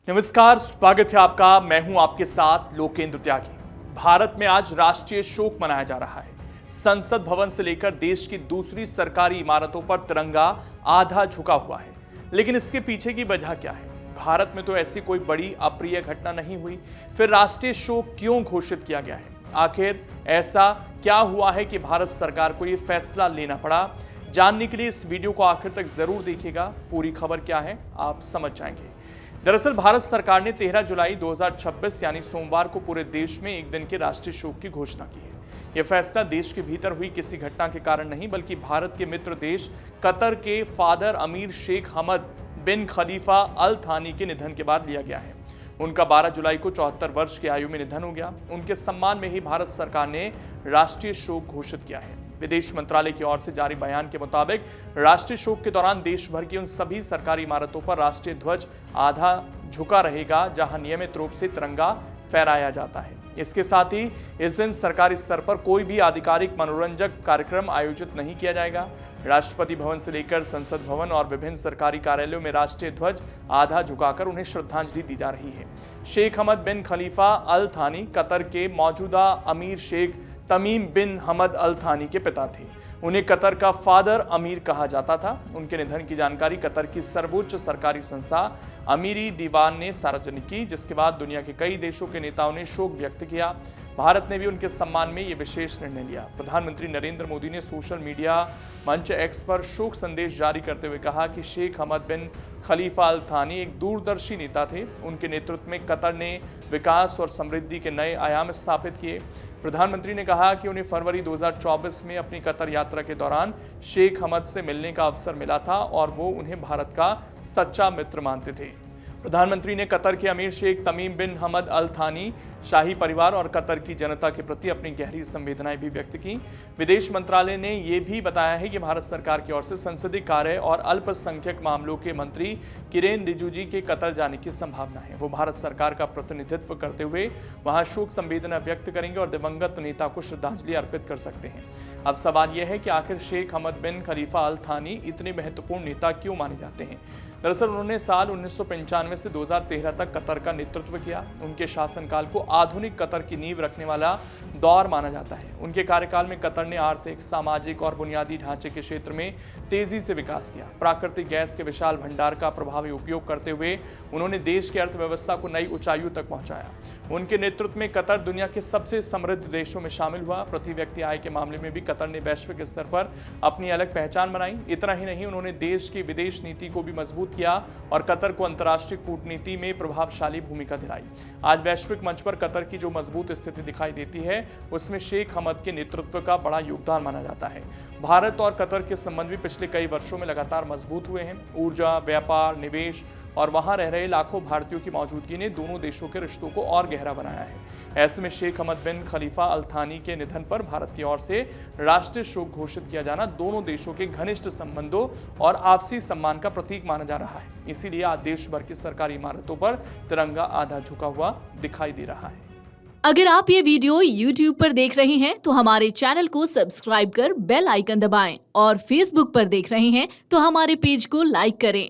नमस्कार, स्वागत है आपका। मैं हूं आपके साथ लोकेंद्र त्यागी। भारत में आज राष्ट्रीय शोक मनाया जा रहा है। संसद भवन से लेकर देश की दूसरी सरकारी इमारतों पर तिरंगा आधा झुका हुआ है। लेकिन इसके पीछे की वजह क्या है? भारत में तो ऐसी कोई बड़ी अप्रिय घटना नहीं हुई, फिर राष्ट्रीय शोक क्यों घोषित किया गया है? आखिर ऐसा क्या हुआ है कि भारत सरकार को यह फैसला लेना पड़ा? जानने के लिए इस वीडियो को आखिर तक जरूर देखिएगा। पूरी खबर क्या है आप समझ जाएंगे। दरअसल भारत सरकार ने 13 जुलाई 2026 यानी सोमवार को पूरे देश में एक दिन के राष्ट्रीय शोक की घोषणा की है। यह फैसला देश के भीतर हुई किसी घटना के कारण नहीं, बल्कि भारत के मित्र देश कतर के फादर अमीर शेख हमद बिन खलीफा अल थानी के निधन के बाद लिया गया है। उनका 12 जुलाई को 74 वर्ष की आयु में निधन हो गया। उनके सम्मान में ही भारत सरकार ने राष्ट्रीय शोक घोषित किया है। विदेश मंत्रालय की ओर से जारी बयान के मुताबिक राष्ट्रीय शोक के दौरान देश भर की उन सभी सरकारी इमारतों पर राष्ट्रीय ध्वज आधा झुका रहेगा जहां नियमित रूप से तिरंगा फहराया जाता है। इसके साथ ही इस दिन सरकारी स्तर पर कोई भी आधिकारिक मनोरंजक कार्यक्रम आयोजित नहीं किया जाएगा। राष्ट्रपति भवन से लेकर संसद भवन और विभिन्न सरकारी कार्यालयों में राष्ट्रीय ध्वज आधा झुकाकर उन्हें श्रद्धांजलि दी जा रही है। शेख हमद बिन खलीफा अल थानी कतर के मौजूदा अमीर शेख तमीम बिन हमद अल थानी के पिता थे। उन्हें कतर का फादर अमीर कहा जाता था। उनके निधन की जानकारी कतर की सर्वोच्च सरकारी संस्था अमीरी दीवान ने सार्वजनिक की, जिसके बाद दुनिया के कई देशों के नेताओं ने शोक व्यक्त किया। भारत ने भी उनके सम्मान में यह विशेष निर्णय लिया। प्रधानमंत्री नरेंद्र मोदी ने सोशल मीडिया मंच एक्स पर शोक संदेश जारी करते हुए कहा कि शेख हमद बिन खलीफा अल थानी एक दूरदर्शी नेता थे। उनके नेतृत्व में कतर ने विकास और समृद्धि के नए आयाम स्थापित किए। प्रधानमंत्री ने कहा कि उन्हें फरवरी 2024 में अपनी कतर यात्रा के दौरान शेख हमद से मिलने का अवसर मिला था और वो उन्हें भारत का सच्चा मित्र मानते थे। प्रधानमंत्री ने कतर के अमीर शेख तमीम बिन हमद अल थानी, शाही परिवार और कतर की जनता के प्रति अपनी गहरी संवेदनाएं भी व्यक्त की। विदेश मंत्रालय ने यह भी बताया है कि भारत सरकार की ओर से संसदीय कार्य और अल्पसंख्यक मामलों के मंत्री किरेन रिजिजू के कतर जाने की संभावना है। वो भारत सरकार का प्रतिनिधित्व करते हुए वहां शोक संवेदना व्यक्त करेंगे और दिवंगत नेता को श्रद्धांजलि अर्पित कर सकते हैं। अब सवाल यह है कि आखिर शेख हमद बिन खलीफा अल थानी इतने महत्वपूर्ण नेता क्यों माने जाते हैं? दरअसल उन्होंने साल 1995 से 2013 तक कतर का नेतृत्व किया। उनके शासनकाल को आधुनिक कतर की नींव रखने वाला दौर माना जाता है। उनके कार्यकाल में कतर ने आर्थिक, सामाजिक और बुनियादी ढांचे के क्षेत्र में तेजी से विकास किया। प्राकृतिक गैस के विशाल भंडार का प्रभावी उपयोग करते हुए उन्होंने देश की अर्थव्यवस्था को नई ऊंचाइयों तक पहुंचाया। उनके नेतृत्व में कतर दुनिया के सबसे समृद्ध देशों में शामिल हुआ। प्रति व्यक्ति आय के मामले में भी कतर ने वैश्विक स्तर पर अपनी अलग पहचान बनाई। इतना ही नहीं, उन्होंने देश की विदेश नीति को भी मजबूत किया और कतर को अंतर्राष्ट्रीय कूटनीति में प्रभावशाली भूमिका दिलाई। आज वैश्विक मंच पर कतर की जो मजबूत स्थिति दिखाई देती है, उसमें शेख हमद के नेतृत्व का बड़ा योगदान माना जाता है। भारत और कतर के संबंध भी पिछले कई वर्षों में लगातार मजबूत हुए हैं। ऊर्जा, व्यापार, निवेश और वहां रह रहे लाखों भारतीयों की मौजूदगी ने दोनों देशों के रिश्तों को और गहरा बनाया है। ऐसे में शेख हमद बिन खलीफा अल थानी के निधन पर भारत की ओर से राष्ट्रीय शोक घोषित किया जाना दोनों देशों के घनिष्ठ संबंधों और आपसी सम्मान का प्रतीक माना जा रहा है। इसीलिए आज देश भर की सरकारी इमारतों पर तिरंगा आधा झुका हुआ दिखाई दे रहा है। अगर आप ये वीडियो YouTube पर देख रहे हैं तो हमारे चैनल को सब्सक्राइब कर बेल आइकन दबाएं और Facebook पर देख रहे हैं तो हमारे पेज को लाइक करें।